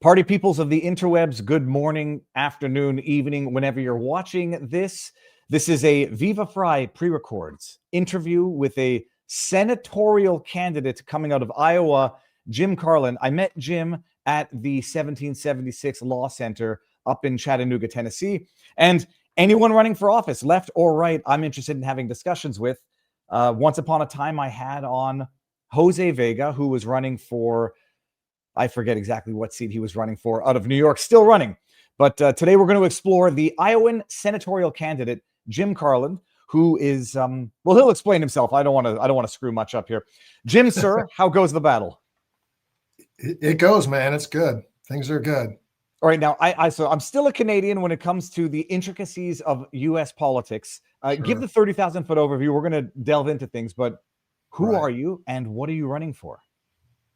Party peoples of the interwebs, good morning, afternoon, evening, whenever you're watching this. This is a Viva Frei pre-records interview with a senatorial candidate coming out of Iowa, Jim Carlin. I met Jim at the 1776 Law Center up in Chattanooga, Tennessee. And anyone running for office, left or right, I'm interested in having discussions with. Once upon a time, I had on Jose Vega, who was running for, I forget exactly what seat he was running for, out of New York, still running. But today we're going to explore the Iowan senatorial candidate, Jim Carlin, who is, well, he'll explain himself. I don't want to screw much up here. Jim, sir, how goes the battle? It goes, man. It's good. Things are good. All right. Now, so I'm still a Canadian when it comes to the intricacies of U.S. politics. Sure. Give the 30,000-foot overview. We're going to delve into things, but who are you and what are you running for?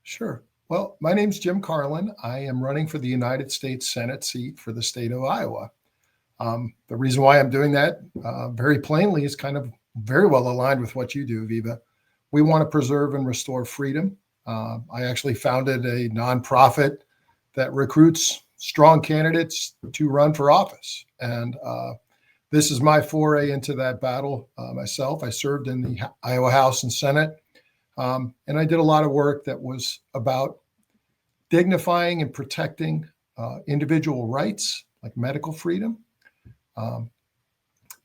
Sure. Well, my name's Jim Carlin. I am running for the United States Senate seat for the state of Iowa. The reason why I'm doing that very plainly is kind of very well aligned with what you do, Viva. We want to preserve and restore freedom. I actually founded a nonprofit that recruits strong candidates to run for office. And this is my foray into that battle myself. I served in the Iowa House and Senate. And I did a lot of work that was about dignifying and protecting individual rights, like medical freedom,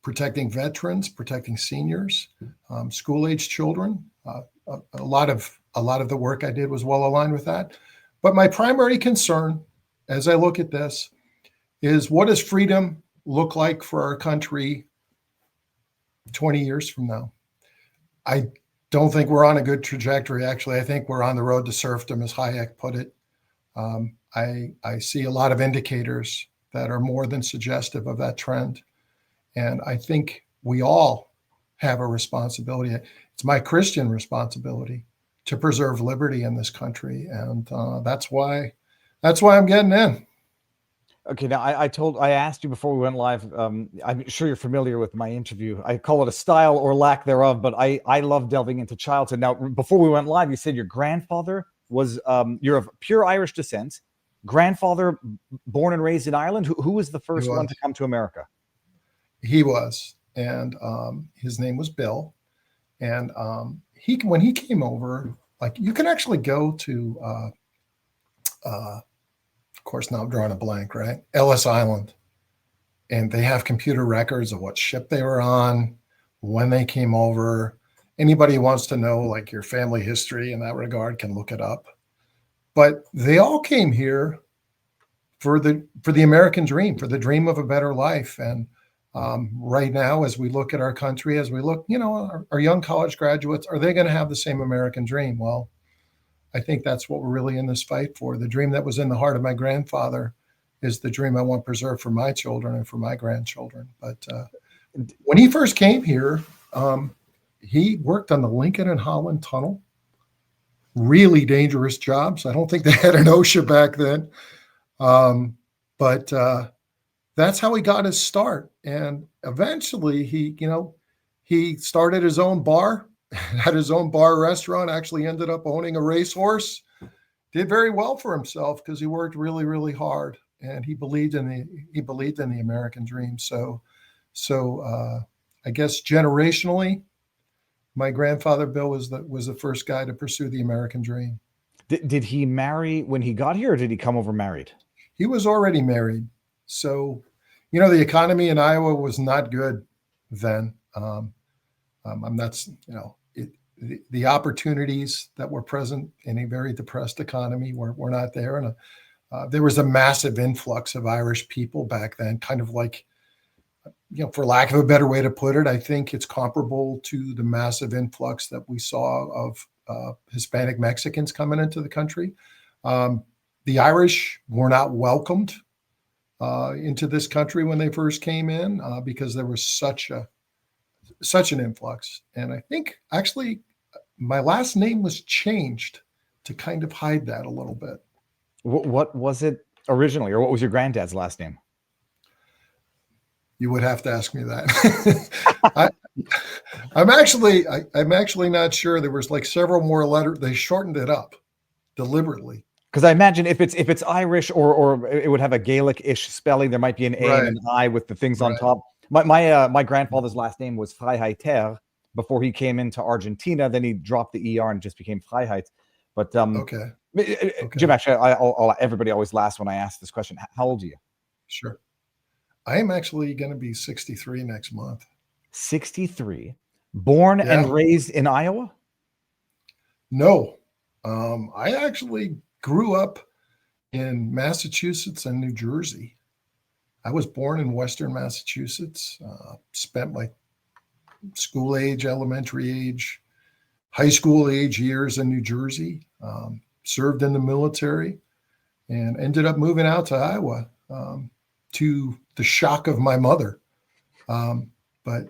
protecting veterans, protecting seniors, school-age children. A lot of the work I did was well aligned with that. But my primary concern, as I look at this, is what does freedom look like for our country 20 years from now? I don't think we're on a good trajectory. Actually, I think we're on the road to serfdom, as Hayek put it. I see a lot of indicators that are more than suggestive of that trend. And I think we all have a responsibility. It's my Christian responsibility to preserve liberty in this country. And that's why I'm getting in. Okay, now I asked you before we went live. I'm sure you're familiar with my interview. I call it a style or lack thereof, but I love delving into childhood. Now, before we went live, you said your grandfather was you're of pure Irish descent. Grandfather born and raised in Ireland. Who was the first one to come to America? He was, and his name was Bill. And when he came over, like you can actually go to. Of course, now I'm drawing a blank, right? Ellis Island. And they have computer records of what ship they were on, when they came over. Anybody who wants to know like your family history in that regard can look it up. But they all came here for the American dream, for the dream of a better life. And right now, as we look at our country, as we look, our young college graduates, are they going to have the same American dream? Well, I think that's what we're really in this fight for. The dream that was in the heart of my grandfather is the dream I want preserved for my children and for my grandchildren. But when he first came here, he worked on the Lincoln and Holland Tunnel. Really dangerous jobs. I don't think they had an OSHA back then. But that's how he got his start. And eventually he started his own bar. Had his own bar restaurant, actually ended up owning a racehorse, did very well for himself because he worked really, really hard and he believed in the American dream. So I guess generationally, my grandfather Bill was the first guy to pursue the American dream. Did he marry when he got here or did he come over married? He was already married. So, the economy in Iowa was not good then. The opportunities that were present in a very depressed economy were not there. And there was a massive influx of Irish people back then, kind of like, for lack of a better way to put it, I think it's comparable to the massive influx that we saw of Hispanic Mexicans coming into the country. The Irish were not welcomed into this country when they first came in because there was such an influx. And I think actually my last name was changed to kind of hide that a little bit. What was it originally, or what was your granddad's last name? You would have to ask me that. I'm actually not sure. There was like several more letters. They shortened it up deliberately. Because I imagine if it's Irish or it would have a Gaelic-ish spelling, there might be an A and an I with the things on Right. top. My grandfather's last name was Freiheit before he came into Argentina. Then he dropped the ER and just became Freiheit. But Okay. Jim, actually, everybody always laughs when I ask this question. How old are you? Sure. I am actually going to be 63 next month. 63. Born and raised in Iowa? No. I actually grew up in Massachusetts and New Jersey. I was born in Western Massachusetts, spent my school age, elementary age, high school age years in New Jersey, served in the military, and ended up moving out to Iowa to the shock of my mother. But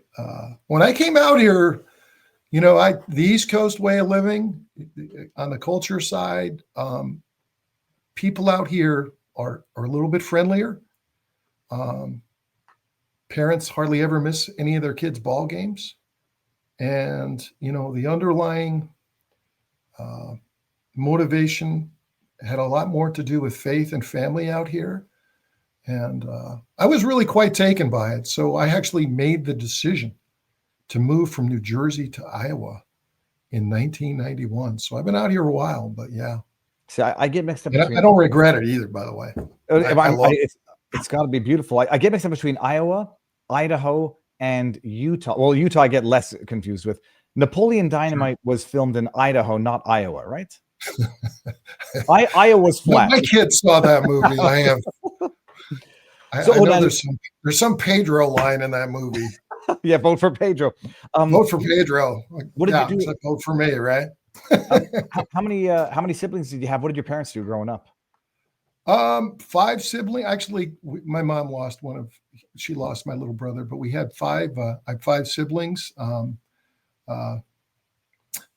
when I came out here, the East Coast way of living on the culture side, people out here are a little bit friendlier. Parents hardly ever miss any of their kids' ball games. And, the underlying motivation had a lot more to do with faith and family out here. And I was really quite taken by it. So I actually made the decision to move from New Jersey to Iowa in 1991. So I've been out here a while, but yeah. See, I get mixed up. I don't regret it either, by the way. It's got to be beautiful. I get mixed up between Iowa, Idaho, and Utah. Well, Utah I get less confused with. Napoleon Dynamite was filmed in Idaho, not Iowa, right? Iowa's flat. My kids saw that movie. I know there's some Pedro line in that movie. Yeah, vote for Pedro. Vote for Pedro. What did you do? Like, vote for me, right? How many siblings did you have? What did your parents do growing up? 5 siblings. Actually, my mom lost she lost my little brother, but we had 5. I had 5 siblings.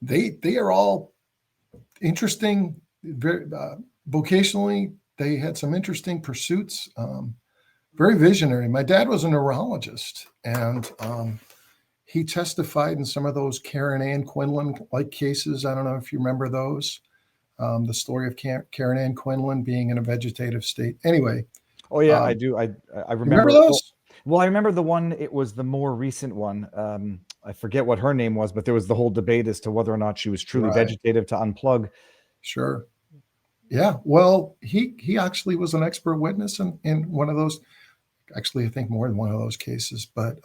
They are all interesting. Very vocationally, they had some interesting pursuits. Very visionary. My dad was a neurologist, and he testified in some of those Karen Ann Quinlan-like cases. I don't know if you remember those. The story of Karen Ann Quinlan being in a vegetative state. Anyway. Oh yeah, I do. I remember those. Well, I remember the one. It was the more recent one. I forget what her name was, but there was the whole debate as to whether or not she was truly vegetative to unplug. Sure. Yeah. Well, he actually was an expert witness in one of those. Actually, I think more than one of those cases. But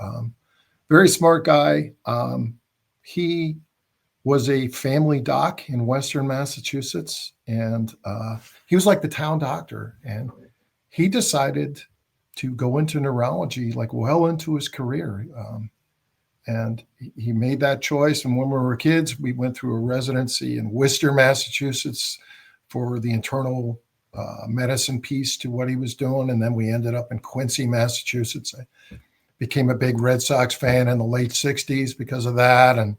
very smart guy. He was a family doc in Western Massachusetts, and he was like the town doctor. And he decided to go into neurology like well into his career. And he made that choice. And when we were kids, we went through a residency in Worcester, Massachusetts for the internal medicine piece to what he was doing. And then we ended up in Quincy, Massachusetts. I became a big Red Sox fan in the late 60s because of that. And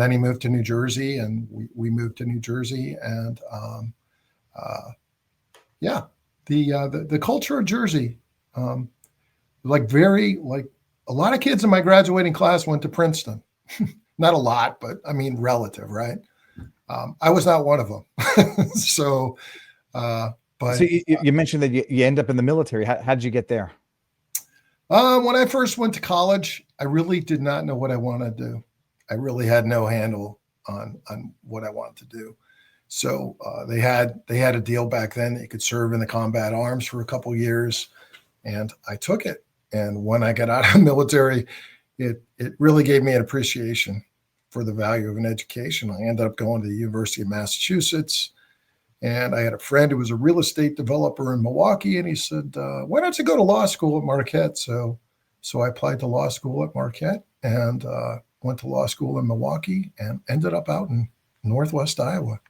then he moved to New Jersey, and we moved to New Jersey. And the culture of Jersey, a lot of kids in my graduating class went to Princeton. Not a lot, but I mean, relative, right? I was not one of them. So you mentioned that you end up in the military. How did you get there? When I first went to college, I really did not know what I wanted to do. I really had no handle on what I wanted to do. So they had a deal back then that you could serve in the combat arms for a couple of years, and I took it. And when I got out of the military, it really gave me an appreciation for the value of an education. I ended up going to the University of Massachusetts, and I had a friend who was a real estate developer in Milwaukee, and he said, why don't you go to law school at Marquette? So I applied to law school at Marquette and went to law school in Milwaukee and ended up out in Northwest Iowa.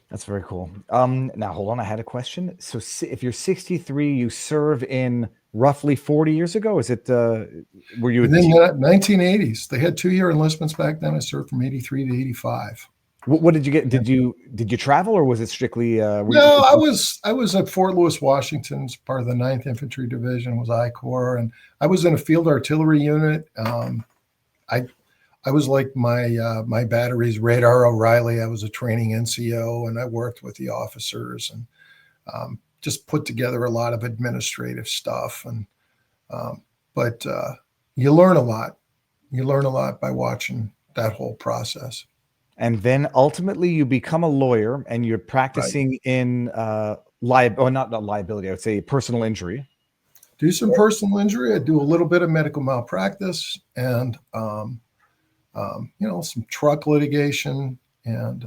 That's very cool. Now, hold on. I had a question. So if you're 63, you serve in roughly 40 years ago? Is it, were you? In the 1980s. They had 2-year enlistments back then. I served from 83 to 85. What did you get? Did you travel, or was it strictly? No, I was at Fort Lewis, Washington, as part of the 9th Infantry Division, was I Corps, and I was in a field artillery unit. I was like my battery's Radar O'Reilly. I was a training NCO, and I worked with the officers, and just put together a lot of administrative stuff. But you learn a lot. You learn a lot by watching that whole process. And then ultimately you become a lawyer and you're Right. practicing in not liability, I would say personal injury. Do some personal injury. I do a little bit of medical malpractice and, some truck litigation. And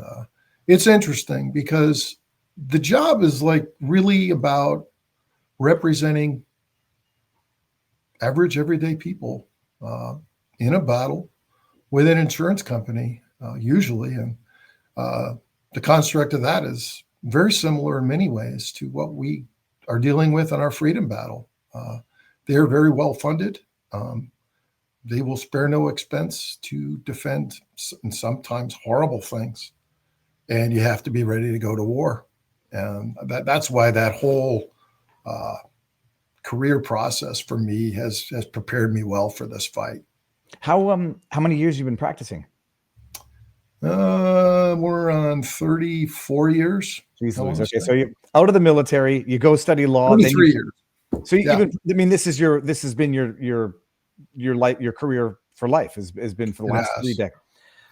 it's interesting because the job is like really about representing average, everyday people in a battle with an insurance company, usually. And the construct of that is very similar in many ways to what we are dealing with in our freedom battle. They are very well funded. They will spare no expense to defend and sometimes horrible things. And you have to be ready to go to war. And that's why that whole career process for me has prepared me well for this fight. How many years you been practicing? We're on 34 years. Jeez Louise. Okay, so you're out of the military, you go study law. 23 years. So this has been your life, your career for life has been for the last 3 decades.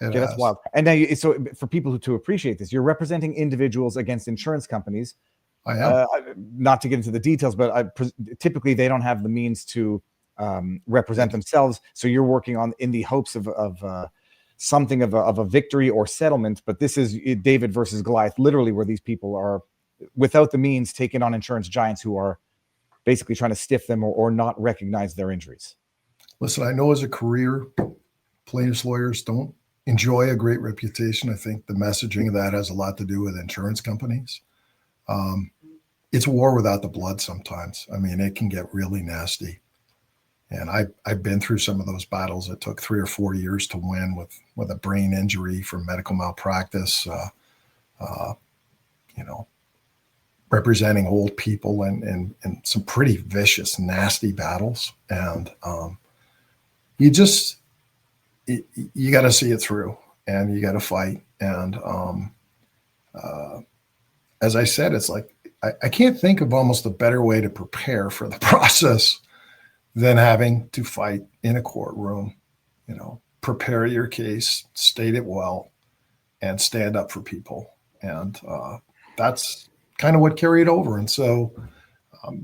Okay, that's wild. And now, so for people to appreciate this, you're representing individuals against insurance companies. I am. Not to get into the details, but typically they don't have the means to represent themselves. So you're working in the hopes of something of a victory or settlement. But this is David versus Goliath, literally, where these people are without the means taking on insurance giants who are basically trying to stiff them or not recognize their injuries. Listen, I know as a career, plaintiffs' lawyers don't enjoy a great reputation. I think the messaging of that has a lot to do with insurance companies. It's war without the blood sometimes. I mean, it can get really nasty. And I've been through some of those battles. It took 3 or 4 years to win with a brain injury from medical malpractice, representing old people and some pretty vicious, nasty battles. And you got to see it through and you got to fight. And as I said, it's like, I can't think of almost a better way to prepare for the process than having to fight in a courtroom, prepare your case, state it well, and stand up for people. And that's kind of what carried over. And so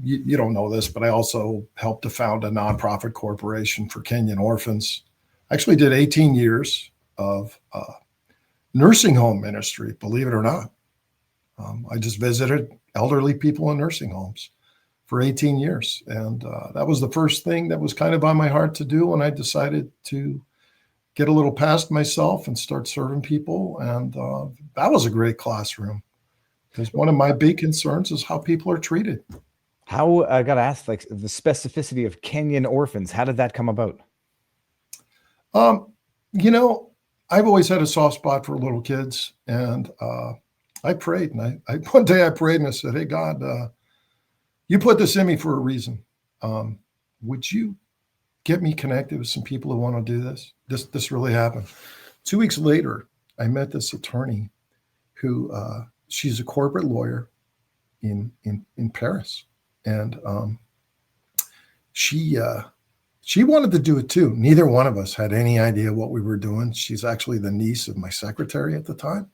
you don't know this, but I also helped to found a nonprofit corporation for Kenyan orphans. I actually did 18 years of nursing home ministry, believe it or not. I just visited elderly people in nursing homes for 18 years. And that was the first thing that was kind of on my heart to do when I decided to get a little past myself and start serving people. And that was a great classroom because one of my big concerns is how people are treated. How, I got to ask, like the specificity of Kenyan orphans, how did that come about? I've always had a soft spot for little kids, and I prayed, and one day I prayed and I said, "Hey God, you put this in me for a reason. Would you get me connected with some people who want to do this? This really happened." 2 weeks later, I met this attorney who she's a corporate lawyer in Paris, and she wanted to do it too. Neither one of us had any idea what we were doing. She's actually the niece of my secretary at the time.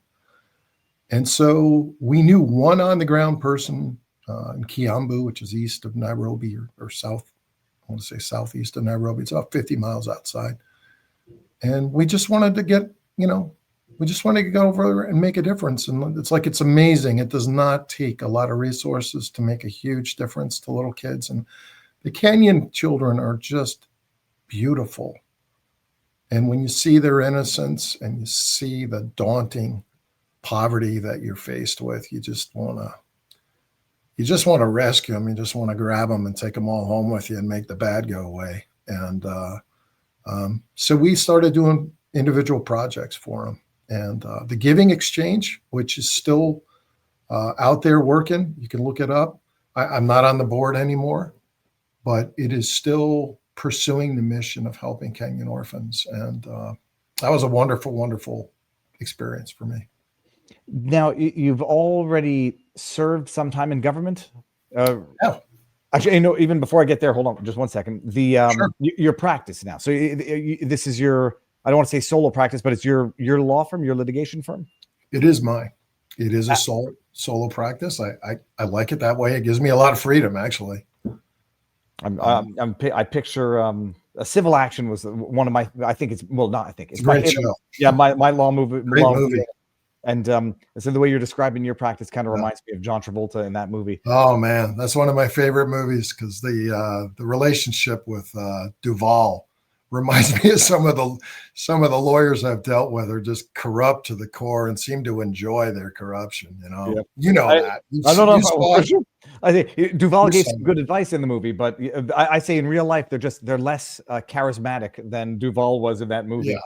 And so we knew one on the ground person in Kiambu, which is east of Nairobi or south. I want to say southeast of Nairobi. It's about 50 miles outside. And we just wanted to get, we just wanted to go over there and make a difference. And it's amazing. It does not take a lot of resources to make a huge difference to little kids. And the Kenyan children are just beautiful. And when you see their innocence and you see the daunting poverty that you're faced with, you just want to rescue them. You just want to grab them and take them all home with you and make the bad go away. And so we started doing individual projects for them. And the Giving Exchange, which is still out there working, you can look it up. I'm not on the board anymore, but it is still pursuing the mission of helping Kenyan orphans. And that was a wonderful, wonderful experience for me. Now, you've already served some time in government. Yeah, Actually, even before I get there, hold on just one second. sure. Your practice now. So this is your, I don't want to say solo practice, but it's your law firm, your litigation firm. It is mine. It is a solo practice. I like it that way. It gives me a lot of freedom, actually. I picture a civil action was one of my. I think it's not. I think It's a great show. Yeah, my law movie. Great movie. And so the way you're describing your practice kind of Yeah. reminds me of John Travolta in that movie. Oh man, that's one of my favorite movies because the relationship with Duvall reminds me of some of the lawyers I've dealt with are just corrupt to the core and seem to enjoy their corruption. Yeah. That. I don't know if saw for sure. I think Duvall You gave saw some good advice in the movie, but I say in real life they're less charismatic than Duvall was in that movie.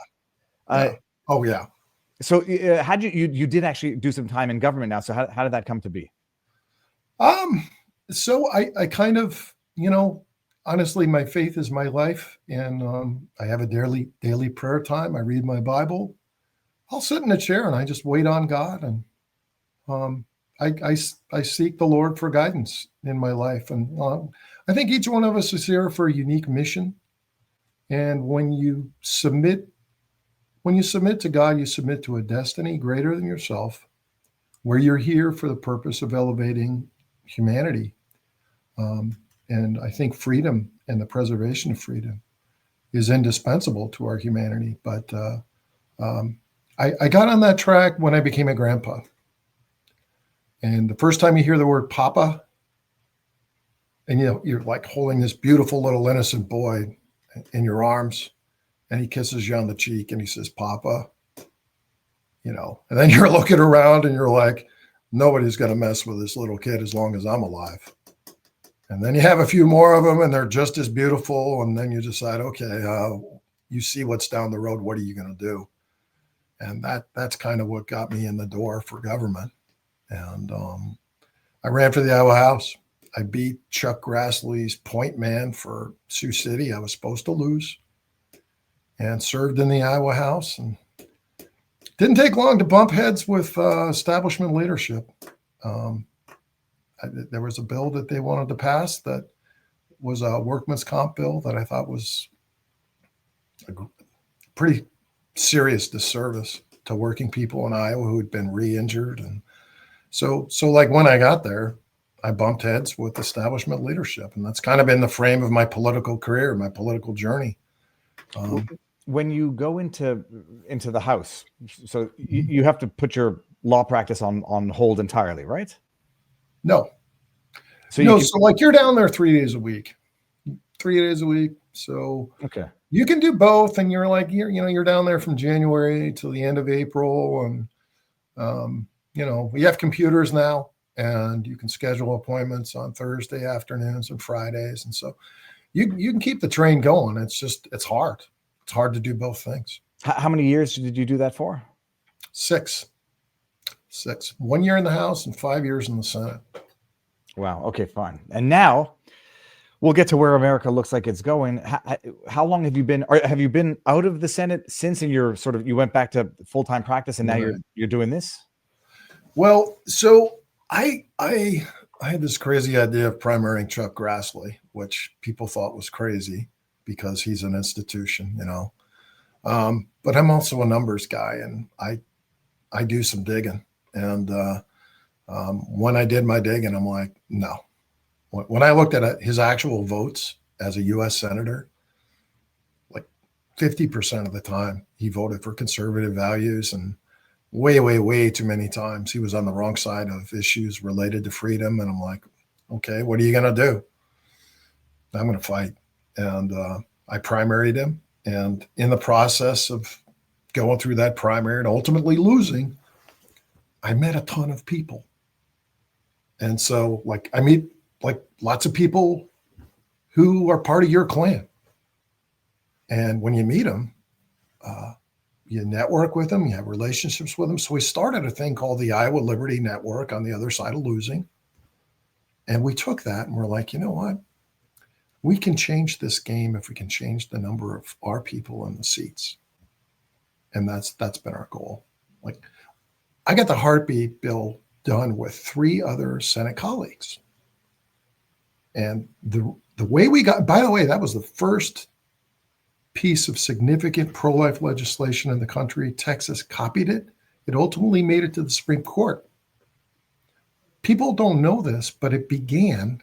Yeah. Oh yeah. So how did you did actually do some time in government now? So how did that come to be? So I kind of, honestly, my faith is my life, and I have a daily prayer time. I read my Bible. I'll sit in a chair and I just wait on God, and I seek the Lord for guidance in my life. And I think each one of us is here for a unique mission. And when you submit to God, you submit to a destiny greater than yourself, where you're here for the purpose of elevating humanity. And I think freedom and the preservation of freedom is indispensable to our humanity. But I got on that track when I became a grandpa. And the first time you hear the word Papa, and you're like holding this beautiful little innocent boy in your arms, and he kisses you on the cheek and he says, Papa, and then you're looking around and you're like, nobody's going to mess with this little kid as long as I'm alive. And then you have a few more of them and they're just as beautiful. And then you decide, okay, you see what's down the road. What are you going to do? And that's kind of what got me in the door for government. And I ran for the Iowa House. I beat Chuck Grassley's point man for Sioux City. I was supposed to lose, and served in the Iowa House. And didn't take long to bump heads with establishment leadership. There was a bill that they wanted to pass that was a workman's comp bill that I thought was a pretty serious disservice to working people in Iowa who had been re-injured. And so like when I got there, I bumped heads with establishment leadership. And that's kind of been the frame of my political career, my political journey. When you go into the House, so you have to put your law practice on hold entirely, right? No. So like you're down there 3 days a week. 3 days a week. So okay. You can do both, and you're like you're down there from January till the end of April, and we have computers now, and you can schedule appointments on Thursday afternoons and Fridays, and so you can keep the train going. It's hard. It's hard to do both things. How many years did you do that for? 6. 1 year in the House and 5 years in the Senate. Wow. Okay, fine. And now we'll get to where America looks like it's going. How long have you been, or have you been out of the Senate since, and you went back to full-time practice, and now you're doing this? Well, so I had this crazy idea of primarying Chuck Grassley, which people thought was crazy because he's an institution, but I'm also a numbers guy, and I do some digging. And when I did my digging, I'm like, no. When I looked at his actual votes as a U.S. Senator, like 50% of the time he voted for conservative values, and way, way, way too many times he was on the wrong side of issues related to freedom. And I'm like, okay, what are you going to do? I'm going to fight. And I primaried him. And in the process of going through that primary and ultimately losing, I met a ton of people. And so I meet lots of people who are part of your clan. And when you meet them, you network with them, you have relationships with them. So we started a thing called the Iowa Liberty Network on the other side of losing. And we took that and we're like, you know what? We can change this game if we can change the number of our people in the seats. And that's been our goal. I got the heartbeat bill done with 3 other Senate colleagues. And the way we got, by the way, that was the first piece of significant pro-life legislation in the country. Texas copied it. It ultimately made it to the Supreme Court. People don't know this, but it began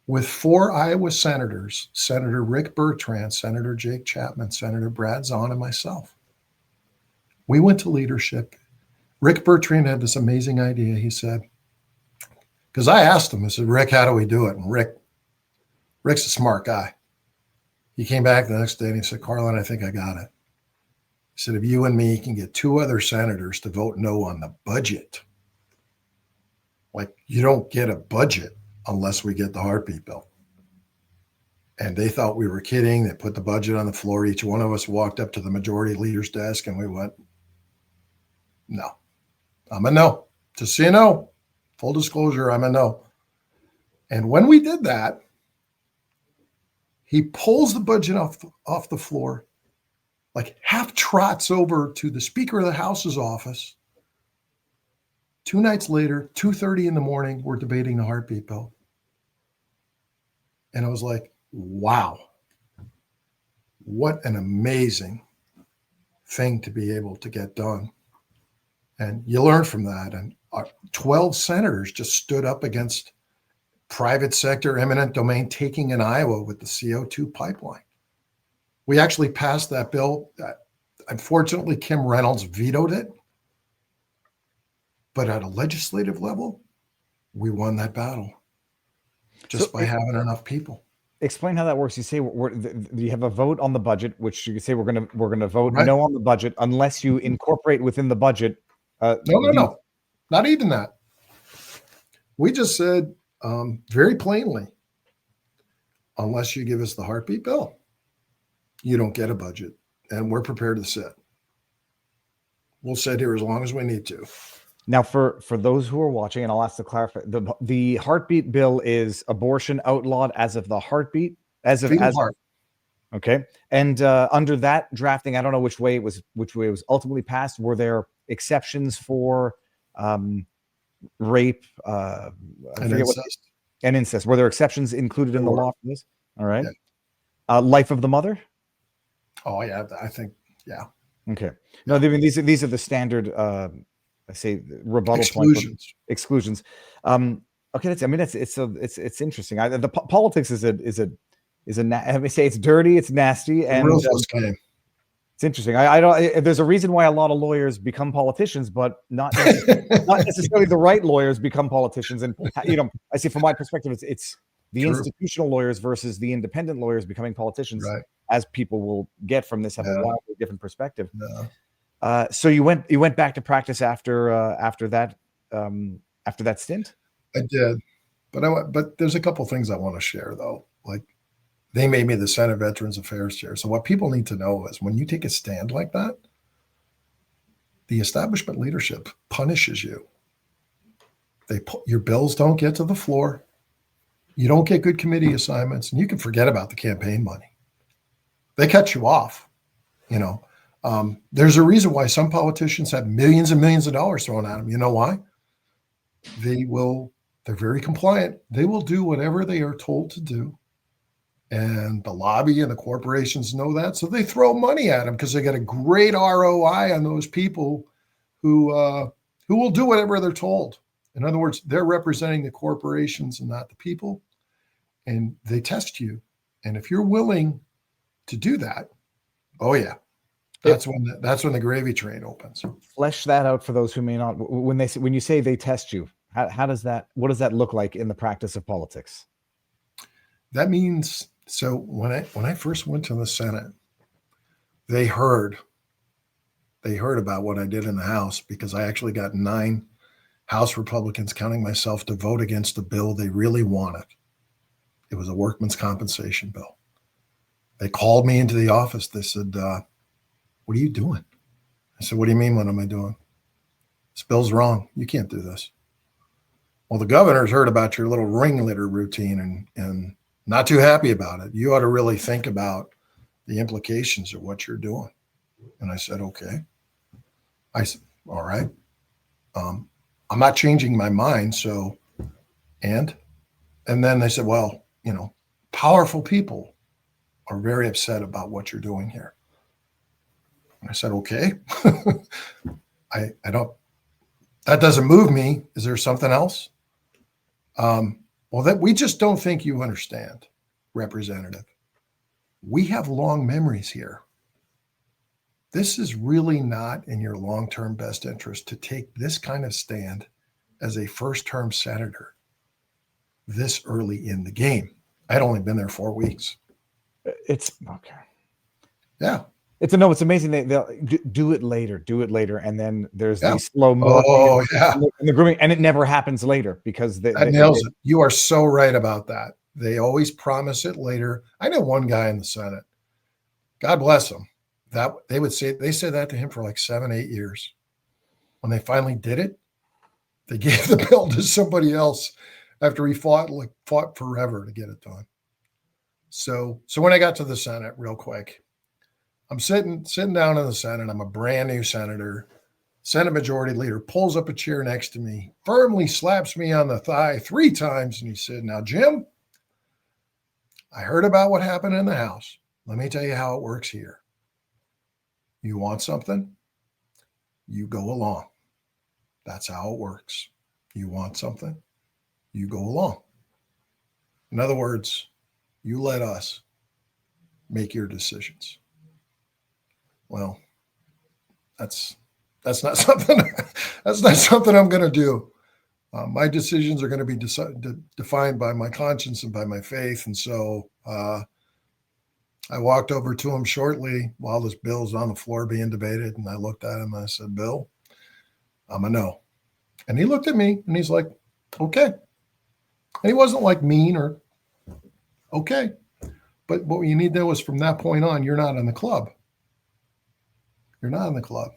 with 4 Iowa senators, Senator Rick Bertrand, Senator Jake Chapman, Senator Brad Zahn, and myself. We went to leadership. Rick Bertrand had this amazing idea. He said, because I asked him, I said, Rick, how do we do it? And Rick's a smart guy. He came back the next day and he said, Carlin, I think I got it. He said, if you and me can get 2 other senators to vote no on the budget, like you don't get a budget unless we get the heartbeat bill. And they thought we were kidding. They put the budget on the floor. Each one of us walked up to the majority leader's desk and we went, no, I'm a no. Just so you know, full disclosure, I'm a no. And when we did that, he pulls the budget off the floor, like half trots over to the Speaker of the House's office. 2 nights later, 2:30 in the morning, we're debating the heartbeat bill. And I was like, wow, what an amazing thing to be able to get done. And you learn from that. And 12 senators just stood up against private sector, eminent domain taking in Iowa with the CO2 pipeline. We actually passed that bill. Unfortunately, Kim Reynolds vetoed it. But at a legislative level, we won that battle just by having enough people. Explain how that works. You say you have a vote on the budget, which you can say we're gonna vote Right. no on the budget unless you incorporate within the budget. No, not even that. We just said very plainly, unless you give us the heartbeat bill, you don't get a budget, and we're prepared to sit. We'll sit here as long as we need to. Now, for those who are watching, and I'll ask to clarify, the heartbeat bill is abortion outlawed as of the heartbeat, Heart. Okay, and under that drafting, I don't know which way it was ultimately passed. Were there exceptions for rape, And incest. and incest? Were there exceptions included in the law for this? All right, Yeah. Life of the mother. Oh yeah, I think yeah. Okay, no, I mean these are the standard. I say rebuttal exclusions. Okay, it's interesting. The politics is let me say it's dirty, it's nasty, and it's interesting. I don't. There's a reason why a lot of lawyers become politicians, but not necessarily the right lawyers become politicians. And I say from my perspective, it's the True. Institutional lawyers versus the independent lawyers becoming politicians, Right. as people will get from this, have a wildly different perspective. Yeah. So you went back to practice after that stint? I did, but there's a couple things I want to share though. Like they made me the Senate Veterans Affairs Chair. So what people need to know is when you take a stand like that, the establishment leadership punishes you. Your bills don't get to the floor. You don't get good committee assignments, and you can forget about the campaign money. They cut you off, There's a reason why some politicians have millions and millions of dollars thrown at them. You know why? They're very compliant. They will do whatever they are told to do. And the lobby and the corporations know that. So they throw money at them because they get a great ROI on those people who will do whatever they're told. In other words, they're representing the corporations and not the people. And they test you. And if you're willing to do that, oh yeah. That's when the gravy train opens. Flesh that out for those who may not. When you say they test you, what does that look like in the practice of politics? That means, so when I first went to the Senate, they heard about what I did in the House because I actually got 9 House Republicans, counting myself, to vote against a bill they really wanted. It was a workman's compensation bill. They called me into the office. They said, what are you doing? I said, what do you mean, what am I doing? This bill's wrong. You can't do this. Well, the governor's heard about your little ring litter routine and not too happy about it. You ought to really think about the implications of what you're doing. And I said, okay. I said, all right. I'm not changing my mind. So, and then they said, well, powerful people are very upset about what you're doing here. And I said, okay, I don't, that doesn't move me. Is there something else? Well, that we just don't think you understand, Representative. We have long memories here. This is really not in your long-term best interest to take this kind of stand as a first-term senator this early in the game. I'd only been there 4 weeks. It's okay. Yeah. It's amazing. They'll do it later. And then there's the slow motion and the grooming, and it never happens later because that nails it. You are so right about that. They always promise it later. I know one guy in the Senate, God bless him, that they said that to him for like 7-8 years. When they finally did it, they gave the bill to somebody else after he fought forever to get it done. So when I got to the Senate, real quick, I'm sitting down in the Senate. I'm a brand new senator. Senate Majority Leader pulls up a chair next to me, firmly slaps me on the thigh 3 times, and he said, "Now, Jim, I heard about what happened in the House. Let me tell you how it works here. You want something? You go along. That's how it works. You want something? You go along. In other words, you let us make your decisions." Well, that's not something I'm going to do. My decisions are going to be defined by my conscience and by my faith. And so I walked over to him shortly while this bill's on the floor being debated. And I looked at him and I said, "Bill, I'm a no." And he looked at me and he's like, "Okay." And he wasn't like mean or okay. But what you need to know is from that point on, you're not in the club. You're not in the club.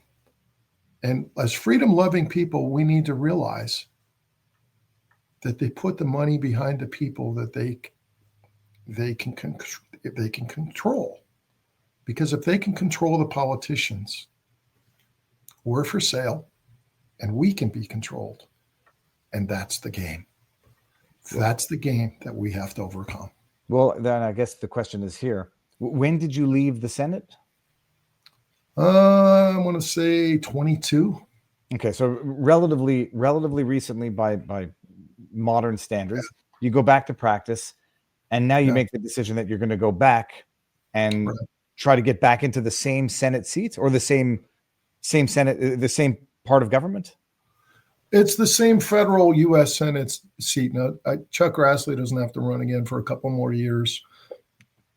And as freedom-loving people, we need to realize that they put the money behind the people that they can control. Because if they can control the politicians, we're for sale and we can be controlled. And that's the game. That's the game that we have to overcome. Well, then I guess the question is here. When did you leave the Senate? I want to say 22. Okay, so relatively recently by modern standards. You go back to practice, and now you make the decision that you're going to go back and try to get back into the same Senate seats or the same Senate, the same part of government. It's the same federal U.S. Senate seat. Now, Chuck Grassley doesn't have to run again for a couple more years.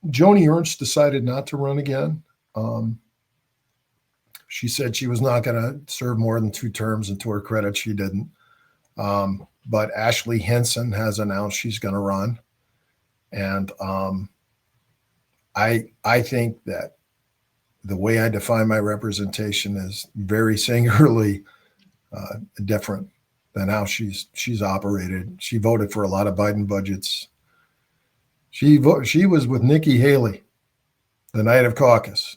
Joni Ernst decided not to run again. She said she was not going to serve more than 2 terms, and to her credit, she didn't. But Ashley Hinson has announced she's going to run. And I think that the way I define my representation is very singularly different than how she's operated. She voted for a lot of Biden budgets. She was with Nikki Haley the night of caucus.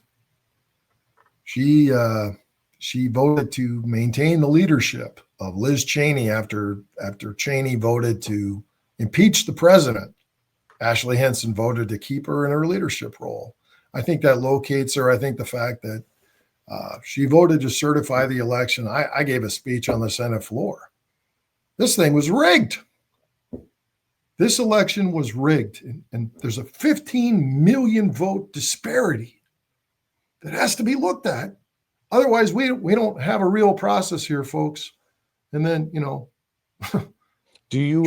She voted to maintain the leadership of Liz Cheney after Cheney voted to impeach the president. Ashley Hinson voted to keep her in her leadership role. I think that locates her. I think the fact that she voted to certify the election. I gave a speech on the Senate floor. This thing was rigged. This election was rigged, and there's a 15 million vote disparity that has to be looked at. Otherwise, we don't have a real process here, folks. And then, do you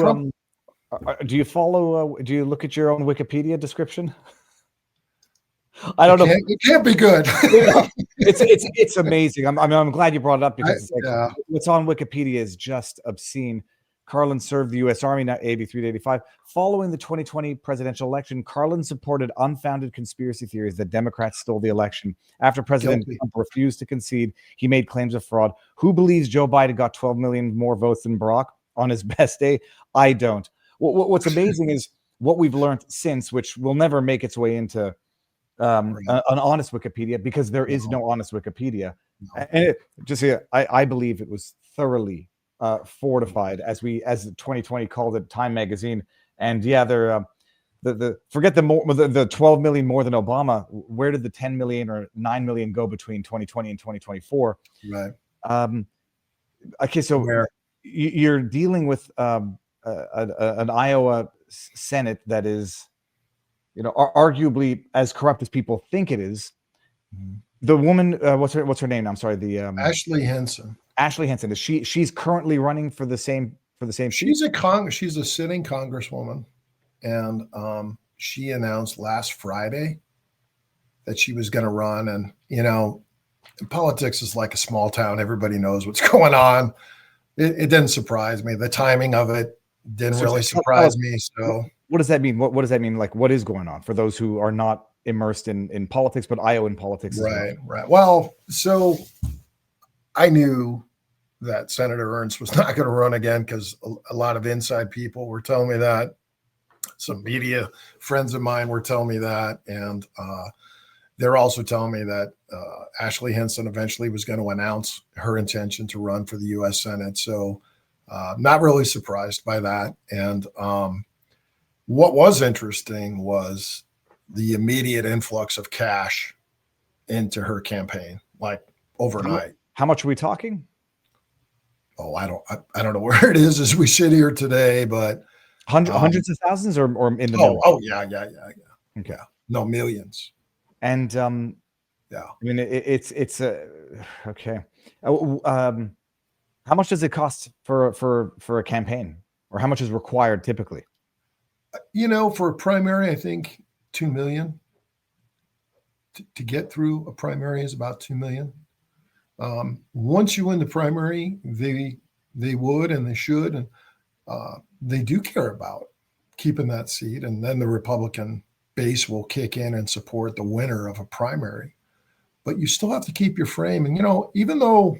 follow? Do you look at your own Wikipedia description? I don't know. It can't be good. It's amazing. I'm glad you brought it up because what's on Wikipedia is just obscene. Carlin served the U.S. Army, not 83 to 85. Following the 2020 presidential election, Carlin supported unfounded conspiracy theories that Democrats stole the election. After President Trump refused to concede, he made claims of fraud. Who believes Joe Biden got 12 million more votes than Barack on his best day? I don't. What's amazing is what we've learned since, which will never make its way into an honest Wikipedia, because there is no honest Wikipedia. And I believe it was thoroughly fortified, as 2020 called it, Time magazine. And yeah, they're forget the 12 million more than Obama. Where did the 10 million or 9 million go between 2020 and 2024? Right. Okay, so you're dealing with an Iowa Senate that is, arguably as corrupt as people think it is. The woman, what's her name? I'm sorry, the Ashley Henson. Ashley Henson. She's currently running for the same. She's a sitting congresswoman, and she announced last Friday that she was going to run. And politics is like a small town; everybody knows what's going on. It didn't surprise me. The timing of it didn't really surprise me. So, what does that mean? What does that mean? Like, what is going on for those who are not immersed in politics, but Iowan politics? Right. Well, so I knew that Senator Ernst was not going to run again because a lot of inside people were telling me that. Some media friends of mine were telling me that. And they're also telling me that Ashley Henson eventually was going to announce her intention to run for the U.S. Senate. So not really surprised by that. And what was interesting was the immediate influx of cash into her campaign, like overnight. How much are we talking? Oh, I don't know where it is as we sit here today, but hundreds of thousands or in the millions? Oh, yeah. Okay. Yeah. No, millions. And yeah, I mean it's okay. How much does it cost for a campaign, or how much is required typically? For a primary, I think 2 million to get through a primary is about 2 million. Once you win the primary, they would and they should, and they do care about keeping that seat, and then the Republican base will kick in and support the winner of a primary. But you still have to keep your frame. And even though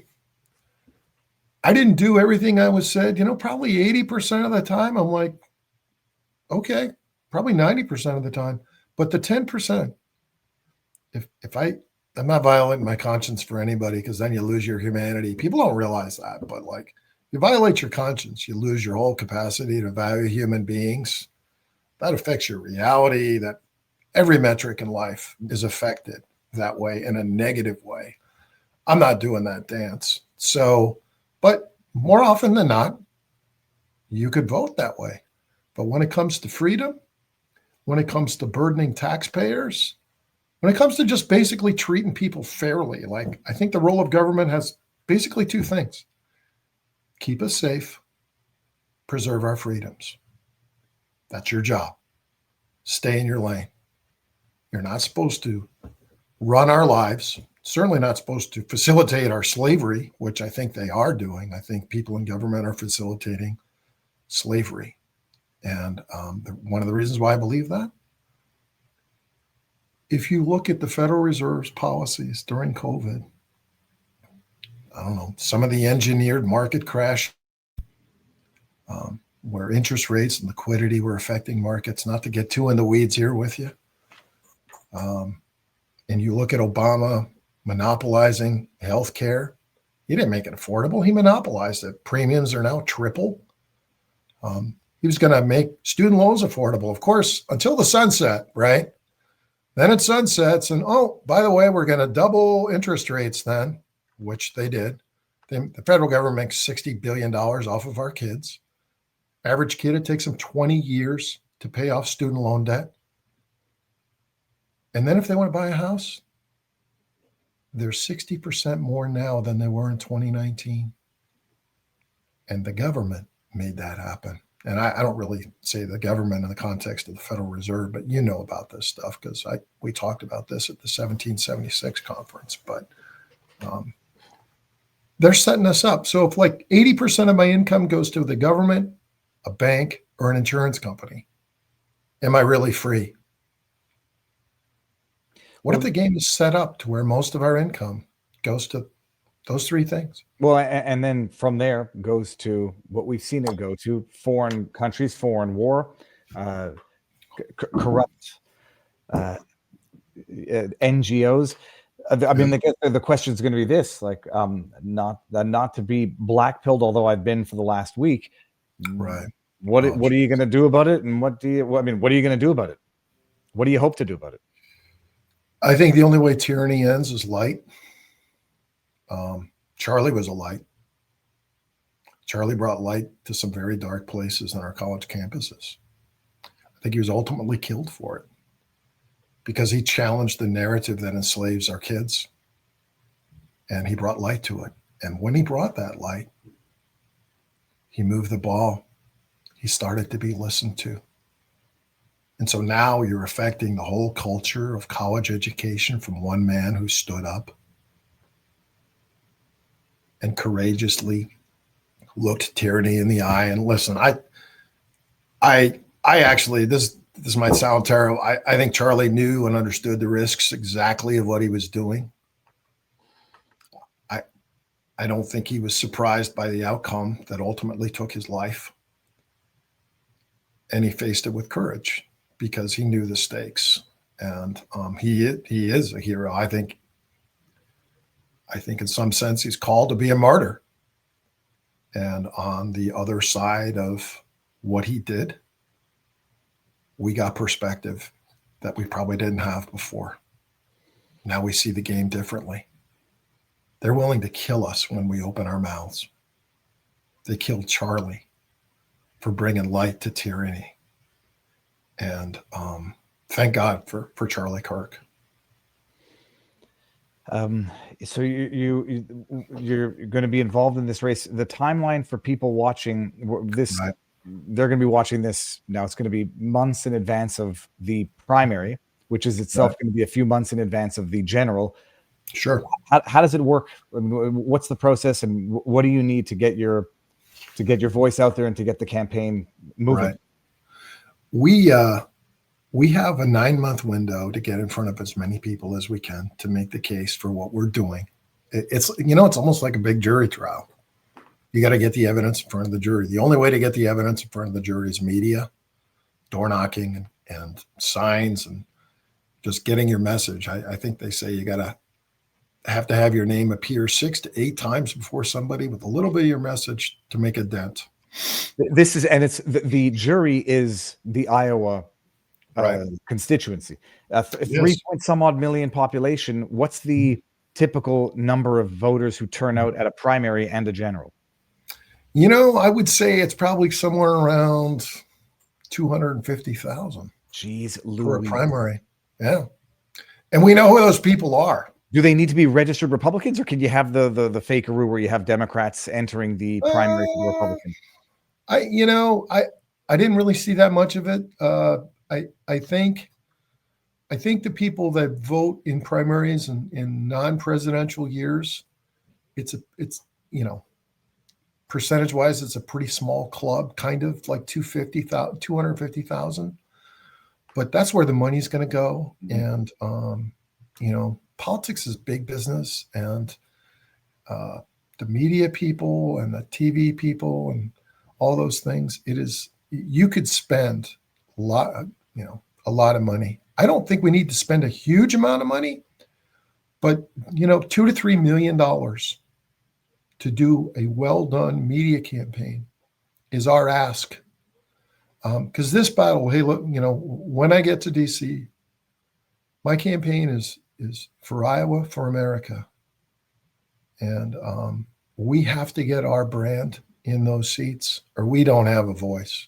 I didn't do everything I was said, probably 80% of the time I'm like, okay, probably 90% of the time, but the 10%, if I'm not violating my conscience for anybody, because then you lose your humanity. People don't realize that, but like, you violate your conscience, you lose your whole capacity to value human beings. That affects your reality. That every metric in life is affected that way, in a negative way. I'm not doing that dance. So, but more often than not, you could vote that way. But when it comes to freedom, when it comes to burdening taxpayers, when it comes to just basically treating people fairly, like, I think the role of government has basically two things: keep us safe, preserve our freedoms. That's your job. Stay in your lane. You're not supposed to run our lives, certainly not supposed to facilitate our slavery, which I think they are doing. I think people in government are facilitating slavery. And one of the reasons why I believe that, if you look at the Federal Reserve's policies during COVID, I don't know, some of the engineered market crash, where interest rates and liquidity were affecting markets, not to get too in the weeds here with you. And you look at Obama monopolizing healthcare. He didn't make it affordable. He monopolized it. Premiums are now triple. He was going to make student loans affordable, of course, until the sunset, right? Then it sunsets, and oh, by the way, we're going to double interest rates then, which they did. The federal government makes $60 billion off of our kids. Average kid, it takes them 20 years to pay off student loan debt. And then if they want to buy a house, they're 60% more now than they were in 2019. And the government made that happen. And I don't really say the government in the context of the Federal Reserve, but you know about this stuff because we talked about this at the 1776 conference. But they're setting us up. So if like 80% of my income goes to the government, a bank, or an insurance company, am I really free? What if the game is set up to where most of our income goes to those three things? Well, and then from there goes to what we've seen it go to: foreign countries, foreign war, corrupt NGOs. I mean, I guess the question is going to be this: like, not to be black-pilled, although I've been for the last week. Right. What are you going to do about it? And what are you going to do about it? What do you hope to do about it? I think the only way tyranny ends is light. Charlie was a light. Charlie brought light to some very dark places on our college campuses. I think he was ultimately killed for it because he challenged the narrative that enslaves our kids, and he brought light to it. And when he brought that light, he moved the ball. He started to be listened to. And so now you're affecting the whole culture of college education from one man who stood up and courageously looked tyranny in the eye. And listen, I actually, this might sound terrible. I think Charlie knew and understood the risks exactly of what he was doing. I don't think he was surprised by the outcome that ultimately took his life. And he faced it with courage because he knew the stakes. And he is a hero. I think in some sense he's called to be a martyr. And on the other side of what he did, we got perspective that we probably didn't have before. Now we see the game differently. They're willing to kill us when we open our mouths. They killed Charlie for bringing light to tyranny. And thank God for Charlie Kirk. So you're going to be involved in this race. The timeline for people watching this, Right. They're going to be watching this now. It's going to be months in advance of the primary, which is itself Right. going to be a few months in advance of the general. Sure. How does it work? I mean, what's the process, and what do you need to get your voice out there and to get the campaign moving? Right. We have a 9-month window to get in front of as many people as we can to make the case for what we're doing. It's almost like a big jury trial. You got to get the evidence in front of the jury. The only way to get the evidence in front of the jury is media, door knocking, and signs, and just getting your message. I think they say you have to have your name appear 6 to 8 times before somebody with a little bit of your message to make a dent. It's the jury is the Iowa Right. constituency. Yes. 3-point-some-odd million population. What's the typical number of voters who turn out at a primary and a general? I would say it's probably somewhere around 250,000 Jeez, for a Louise. primary. Yeah. And we know who those people are. Do they need to be registered Republicans, or can you have the fakeroo where you have Democrats entering the primary for the Republican? I didn't really see that much of it. I think the people that vote in primaries in non-presidential years, it's percentage-wise, it's a pretty small club, kind of like 250,000. But that's where the money's going to go. And, politics is big business. And the media people and the TV people and all those things, you could spend a lot of money. I don't think we need to spend a huge amount of money, but, $2 to $3 million to do a well-done media campaign is our ask. Because this battle, hey, look, when I get to DC, my campaign is for Iowa, for America. And we have to get our brand in those seats, or we don't have a voice.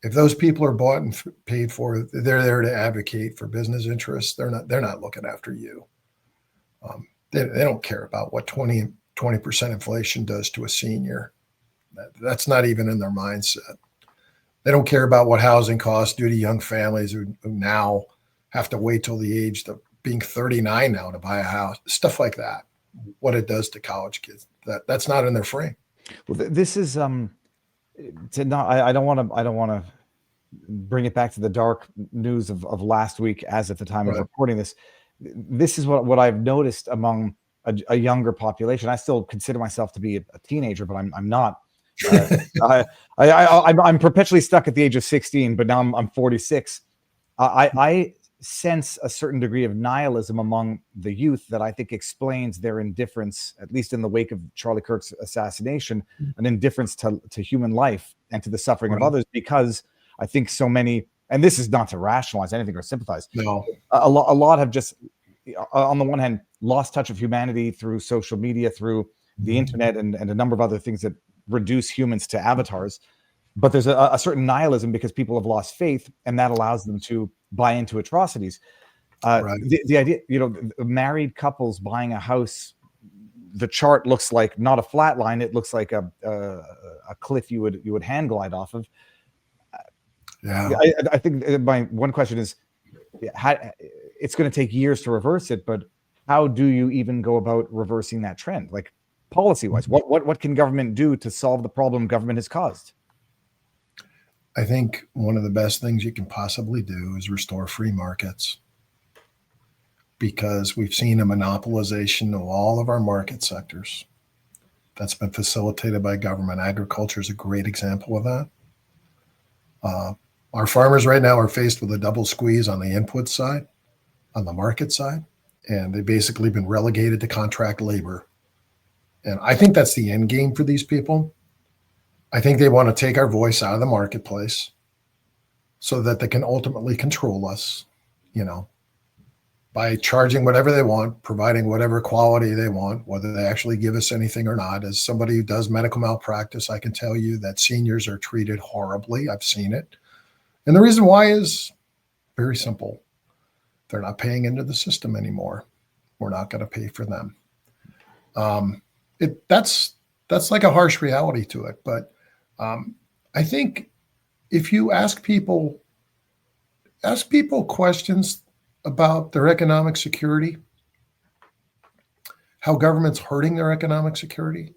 If those people are bought and paid for, they're there to advocate for business interests. They're not looking after you. They don't care about what 20% inflation does to a senior. That's not even in their mindset. They don't care about what housing costs do to young families who now have to wait till the age of being 39 now to buy a house, stuff like that. What it does to college kids, that's not in their frame. Well, this is I don't want to bring it back to the dark news of last week as at the time of recording this. This is what I've noticed among a younger population. I still consider myself to be a teenager, but I'm not. I'm perpetually stuck at the age of 16, but now I'm 46. I sense a certain degree of nihilism among the youth that I think explains their indifference, at least in the wake of Charlie Kirk's assassination, an indifference to human life and to the suffering of others, because I think so many, and this is not to rationalize anything or sympathize, a lot have just, on the one hand, lost touch of humanity through social media, through the internet, and a number of other things that reduce humans to avatars. But there's a certain nihilism because people have lost faith, and that allows them to buy into atrocities. The idea, married couples buying a house, the chart looks like not a flat line; it looks like a cliff you would hang glide off of. I think my one question is, it's going to take years to reverse it, but how do you even go about reversing that trend? Like policy-wise, what can government do to solve the problem government has caused? I think one of the best things you can possibly do is restore free markets, because we've seen a monopolization of all of our market sectors. That's been facilitated by government. Agriculture is a great example of that. Our farmers right now are faced with a double squeeze on the input side, on the market side, and they've basically been relegated to contract labor. And I think that's the end game for these people. I think they want to take our voice out of the marketplace so that they can ultimately control us, by charging whatever they want, providing whatever quality they want, whether they actually give us anything or not. As somebody who does medical malpractice, I can tell you that seniors are treated horribly. I've seen it. And the reason why is very simple. They're not paying into the system anymore. We're not going to pay for them. That's like a harsh reality to it. But I think if you ask people questions about their economic security, how government's hurting their economic security,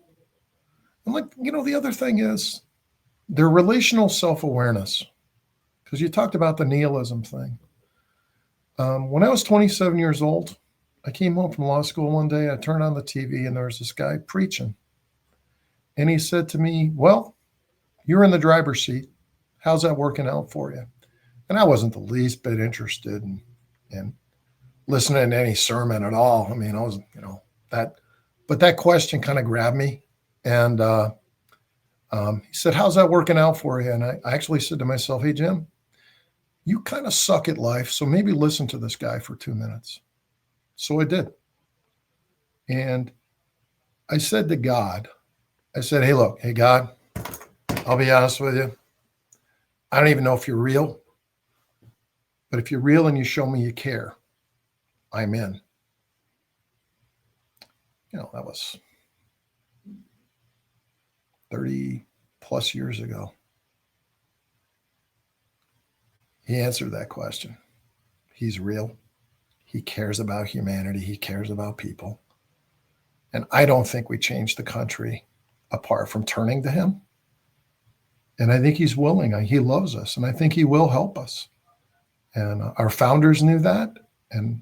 and the other thing is their relational self-awareness, because you talked about the nihilism thing. When I was 27 years old, I came home from law school one day. I turned on the TV and there was this guy preaching. And he said to me, well, you're in the driver's seat. How's that working out for you? And I wasn't the least bit interested in listening to any sermon at all. I mean, I was, but that question kind of grabbed me. And he said, how's that working out for you? And I actually said to myself, hey, Jim, you kind of suck at life, so maybe listen to this guy for 2 minutes. So I did. And I said to God, hey, God, I'll be honest with you. I don't even know if you're real, but if you're real and you show me you care, I'm in. That was 30 plus years ago. He answered that question. He's real. He cares about humanity. He cares about people. And I don't think we change the country apart from turning to him. And I think he's willing. He loves us. And I think he will help us. And our founders knew that. And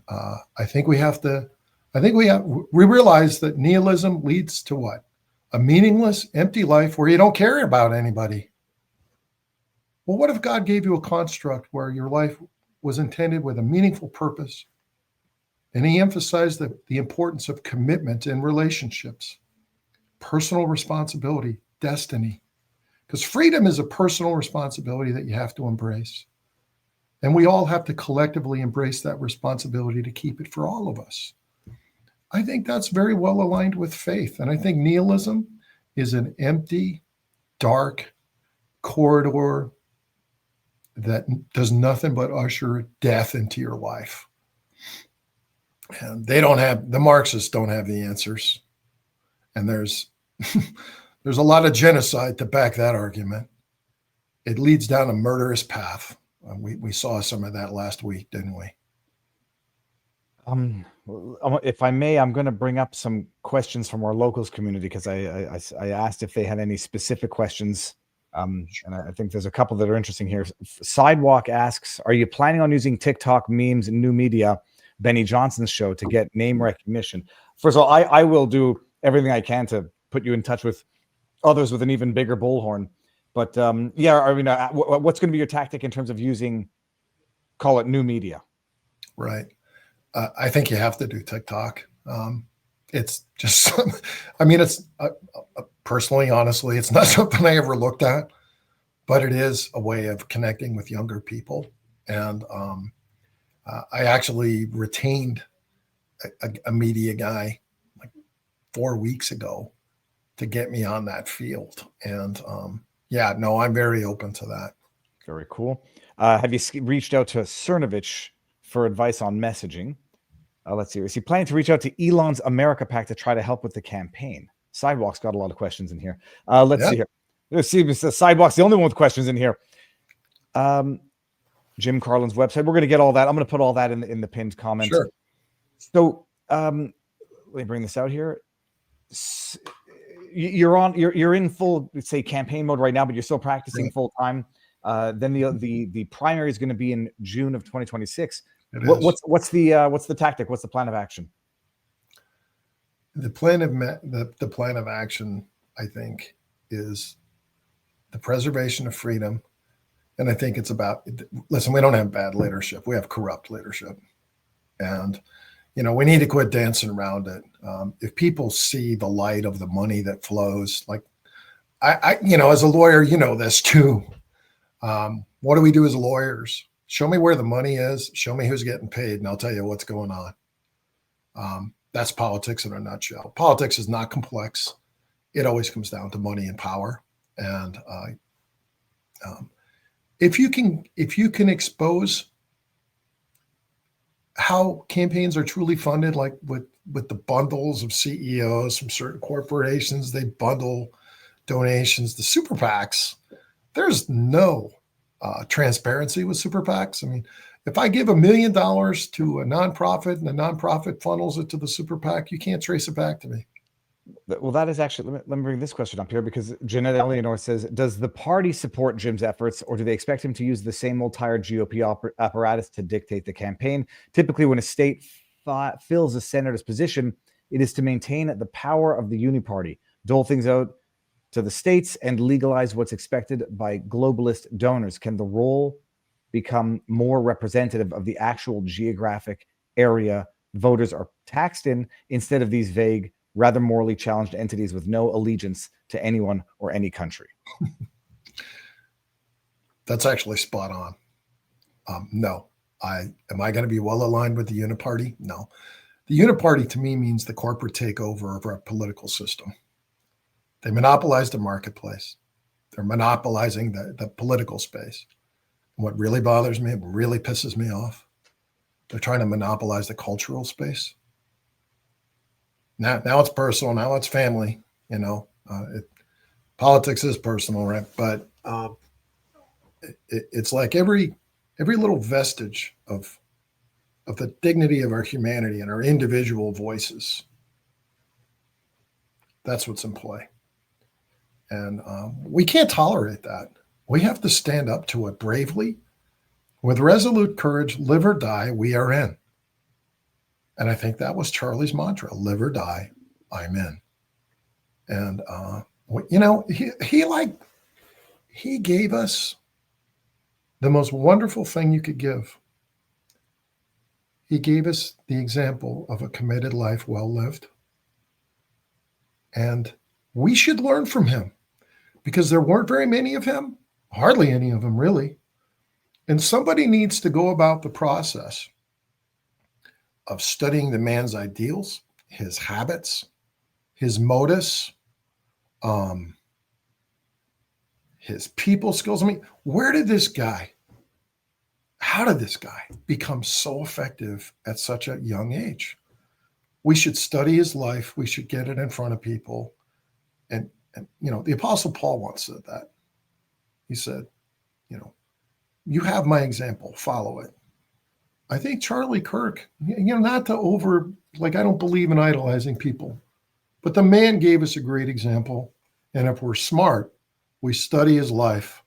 we realize that nihilism leads to what? A meaningless, empty life where you don't care about anybody. Well, what if God gave you a construct where your life was intended with a meaningful purpose? And he emphasized the importance of commitment in relationships, personal responsibility, destiny. Because freedom is a personal responsibility that you have to embrace. And we all have to collectively embrace that responsibility to keep it for all of us. I think that's very well aligned with faith. And I think nihilism is an empty, dark corridor that does nothing but usher death into your life. And the Marxists don't have the answers. And there's a lot of genocide to back that argument. It leads down a murderous path. We saw some of that last week, didn't we? If I may, I'm going to bring up some questions from our locals community, because I asked if they had any specific questions. And I think there's a couple that are interesting here. Sidewalk asks, are you planning on using TikTok memes and new media, Benny Johnson's show, to get name recognition? First of all, I will do everything I can to put you in touch with others with an even bigger bullhorn. But what's going to be your tactic in terms of using, call it new media? Right. I think you have to do TikTok. It's just, I mean, it's personally, honestly, it's not something I ever looked at, but it is a way of connecting with younger people. And I actually retained a media guy like 4 weeks ago to get me on that field. And yeah, no, I'm very open to that. Very cool. Have you reached out to Cernovich for advice on messaging? Let's see. Is he planning to reach out to Elon's America PAC to try to help with the campaign? Sidewalk's got a lot of questions in here. Let's see here. Let's see if the Sidewalk's the only one with questions in here. Jim Carlin's website. We're going to get all that. I'm going to put all that in the pinned comments. Sure. So let me bring this out here. You're in full, say, campaign mode right now, but you're still practicing full time. Then the primary is going to be in June of 2026. What's the tactic? What's the plan of action? The plan of action, I think, is the preservation of freedom. And I think it's about, listen, we don't have bad leadership. We have corrupt leadership. And, we need to quit dancing around it. If people see the light of the money that flows, like I as a lawyer, this too. What do we do as lawyers? Show me where the money is. Show me who's getting paid, and I'll tell you what's going on. That's politics in a nutshell. Politics is not complex. It always comes down to money and power. And if you can expose how campaigns are truly funded, like with the bundles of CEOs from certain corporations, they bundle donations. The super PACs, there's no transparency with super PACs. I mean, if I give $1 million to a nonprofit and the nonprofit funnels it to the super PAC, you can't trace it back to me. Well, that is actually, let me bring this question up here, because Jeanette Eleanor says, does the party support Jim's efforts, or do they expect him to use the same old tired GOP apparatus to dictate the campaign? Typically, when a state fills a senator's position, it is to maintain the power of the Uniparty, dole things out to the states, and legalize what's expected by globalist donors. Can the role become more representative of the actual geographic area voters are taxed in, instead of these vague, rather morally challenged entities with no allegiance to anyone or any country? That's actually spot on. No. Am I going to be well aligned with the Uniparty? No. The Uniparty to me means the corporate takeover of our political system. They monopolize the marketplace. They're monopolizing the political space. And what really bothers me, what really pisses me off, they're trying to monopolize the cultural space. Now it's personal. Now it's family. Politics is personal, right? But it's like every little vestige of the dignity of our humanity and our individual voices. That's what's in play, and we can't tolerate that. We have to stand up to it bravely, with resolute courage. Live or die, we are in. And I think that was Charlie's mantra: live or die, I'm in. And, he gave us the most wonderful thing you could give. He gave us the example of a committed life well lived. And we should learn from him, because there weren't very many of him, hardly any of them really. And somebody needs to go about the process of studying the man's ideals, his habits, his modus, his people skills. I mean, how did this guy become so effective at such a young age? We should study his life. We should get it in front of people. And the Apostle Paul once said that. He said, you have my example, follow it. I think Charlie Kirk, not to I don't believe in idolizing people, but the man gave us a great example. And if we're smart, we study his life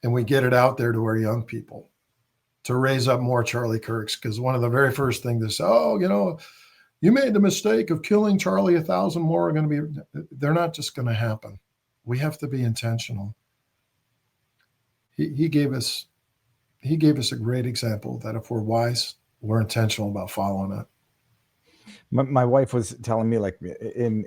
and we get it out there to our young people to raise up more Charlie Kirks. Because one of the very first things they say, you made the mistake of killing Charlie, 1,000 more are going to be, they're not just going to happen. We have to be intentional. He gave us a great example that if we're wise, we're intentional about following it. My wife was telling me, like, in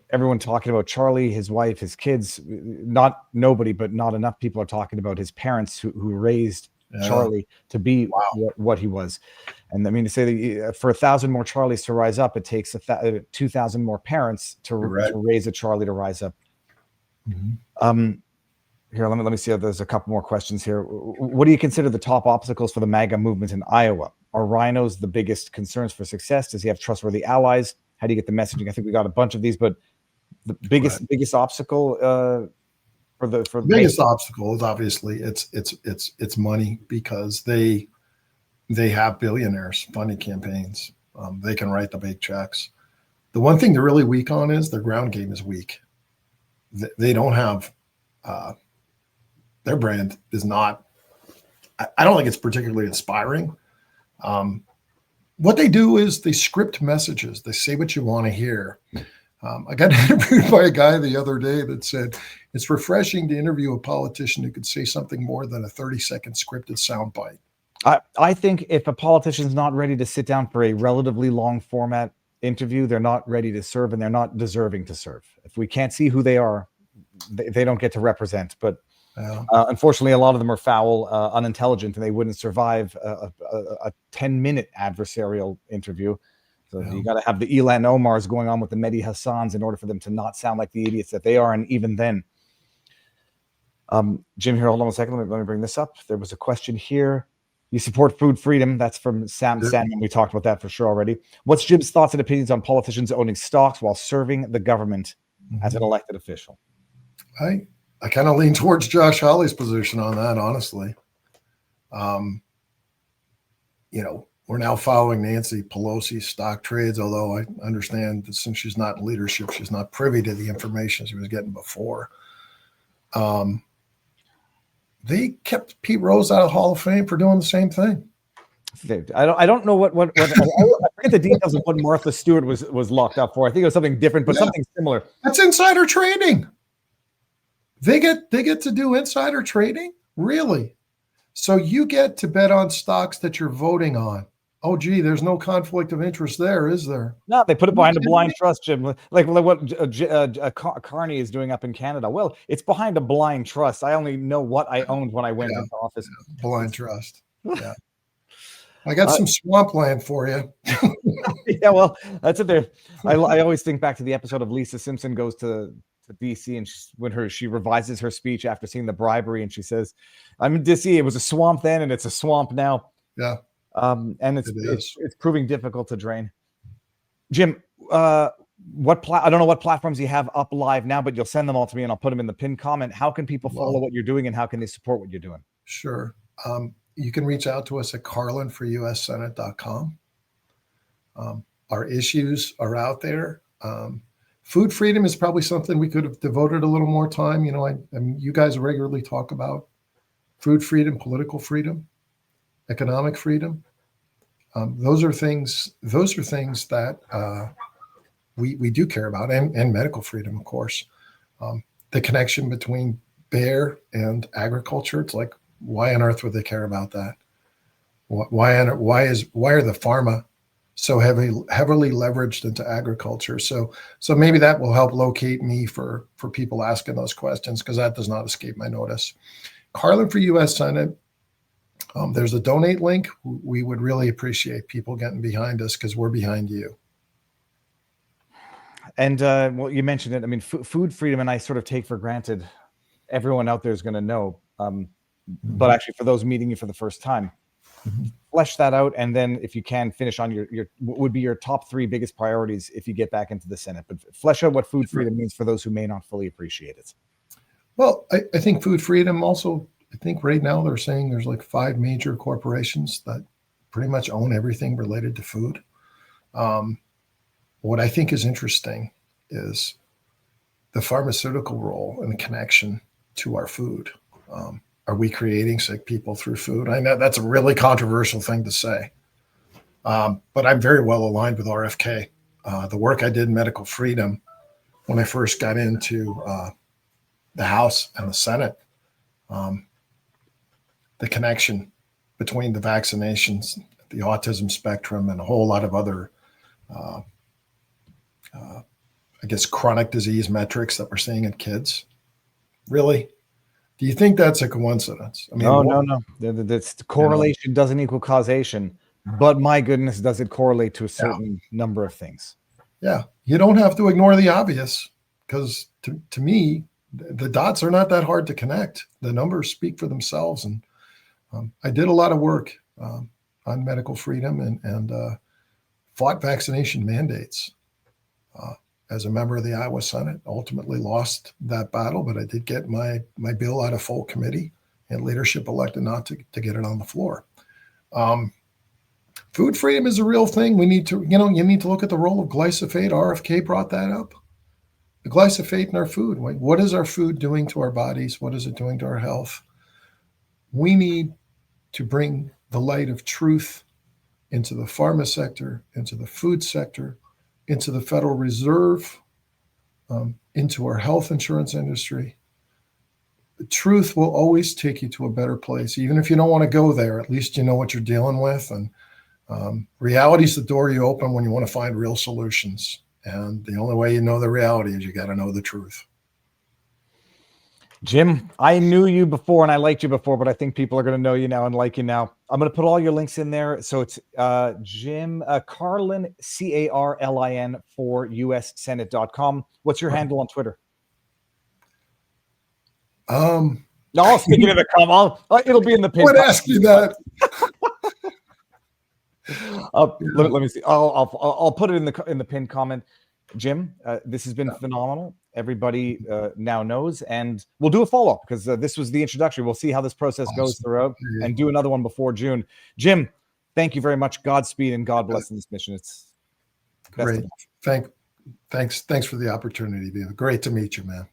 everyone talking about Charlie, his wife, his kids, nobody, but not enough people are talking about his parents who raised Charlie to be what he was. And I mean, to say that for 1,000 more Charlies to rise up, it takes 2,000 more parents to raise a Charlie to rise up. Here, let me see if there's a couple more questions here. What do you consider the top obstacles for the MAGA movement in Iowa? Are rhinos the biggest concerns for success? Does he have trustworthy allies? How do you get the messaging? I think we got a bunch of these, but the biggest obstacle for the biggest obstacle is obviously it's money, because they have billionaires funding campaigns. They can write the big checks. The one thing they're really weak on is their ground game is weak. They don't have their brand is not. I don't think it's particularly inspiring. What they do is they script messages. They say what you want to hear. I got interviewed by a guy the other day that said, it's refreshing to interview a politician who could say something more than a 30-second scripted soundbite. I think if a politician's not ready to sit down for a relatively long format interview, they're not ready to serve, and they're not deserving to serve. If we can't see who they are, they don't get to represent. But unfortunately, a lot of them are foul, unintelligent, and they wouldn't survive a 10-minute adversarial interview. So you got to have the Ilan Omars going on with the Mehdi Hassans in order for them to not sound like the idiots that they are. And even then, Jim, here, hold on a second. Let me bring this up. There was a question here. You support food freedom. That's from Sam Sandman. We talked about that for sure already. What's Jim's thoughts and opinions on politicians owning stocks while serving the government as an elected official? I kind of lean towards Josh Hawley's position on that, honestly. We're now following Nancy Pelosi's stock trades, although I understand that since she's not in leadership, she's not privy to the information she was getting before. They kept Pete Rose out of the Hall of Fame for doing the same thing. I don't know what I forget the details of what Martha Stewart was locked up for. I think it was something different, but something similar. That's insider trading. They get to do insider trading? Really? So you get to bet on stocks that you're voting on. Oh, gee, there's no conflict of interest there, is there? No, they put it behind a blind trust, Jim. Like what Carney is doing up in Canada. Well, it's behind a blind trust. I only know what I owned when I went into office. Blind trust. Yeah. I got some swampland for you. Yeah, well, that's it there. I always think back to the episode of Lisa Simpson goes to DC, and she revises her speech after seeing the bribery, and she says, "I'm in DC. It was a swamp then, and it's a swamp now." Yeah. And it's proving difficult to drain. Jim, I don't know what platforms you have up live now, but you'll send them all to me, and I'll put them in the pinned comment. How can people follow what you're doing, and how can they support what you're doing? Sure. You can reach out to us at carlinforussenate.com. Our issues are out there. Food freedom is probably something we could have devoted a little more time. I mean, you guys regularly talk about food freedom, political freedom, economic freedom. Those are things that we do care about, and medical freedom, of course. The connection between bear and agriculture. It's like, why on earth would they care about that? Why are the pharma so heavily leveraged into agriculture? So maybe that will help locate me for people asking those questions, because that does not escape my notice. Carlin for U.S. Senate. There's a donate link. We would really appreciate people getting behind us, because we're behind you. And well, you mentioned it. I mean, food freedom, and I sort of take for granted everyone out there is going to know. But actually, for those meeting you for the first time, flesh that out, and then if you can, finish on your what would be your top 3 biggest priorities if you get back into the Senate. But flesh out what food freedom means for those who may not fully appreciate it. Well, I think food freedom also, I think right now they're saying there's like 5 major corporations that pretty much own everything related to food. What I think is interesting is the pharmaceutical role and the connection to our food. Are we creating sick people through food? I know that's a really controversial thing to say, but I'm very well aligned with RFK. The work I did in medical freedom when I first got into the House and the Senate, the connection between the vaccinations, the autism spectrum, and a whole lot of other, I guess, chronic disease metrics that we're seeing in kids. Really? Do you think that's a coincidence? I mean, no. That's correlation doesn't equal causation, but my goodness, does it correlate to a certain number of things? Yeah, you don't have to ignore the obvious, because to me, the dots are not that hard to connect. The numbers speak for themselves. And I did a lot of work on medical freedom and fought vaccination mandates as a member of the Iowa Senate. Ultimately lost that battle, but I did get my bill out of full committee, and leadership elected not to get it on the floor. Food freedom is a real thing. We need to, you need to look at the role of glyphosate. RFK brought that up. The glyphosate in our food. What is our food doing to our bodies? What is it doing to our health? We need to bring the light of truth into the pharma sector, into the food sector, into the Federal Reserve, into our health insurance industry. The truth will always take you to a better place. Even if you don't want to go there, at least you know what you're dealing with. And reality is the door you open when you want to find real solutions. And the only way you know the reality is you got to know the truth. Jim, I knew you before and I liked you before, but I think people are going to know you now and like you now. I'm going to put all your links in there. So it's Jim Carlin, Carlin for USSenate.com. What's your handle on Twitter? No, I'll stick it in the comment. It'll be in the pin. Would ask you that. Let me see. I'll put it in the pinned comment. Jim, this has been phenomenal. Everybody now knows, and we'll do a follow-up because this was the introduction. We'll see how this process goes throughout and do another one before June. Jim, thank you very much. Godspeed and God bless in this mission. It's great. Thanks for the opportunity, Viva. Great to meet you, man.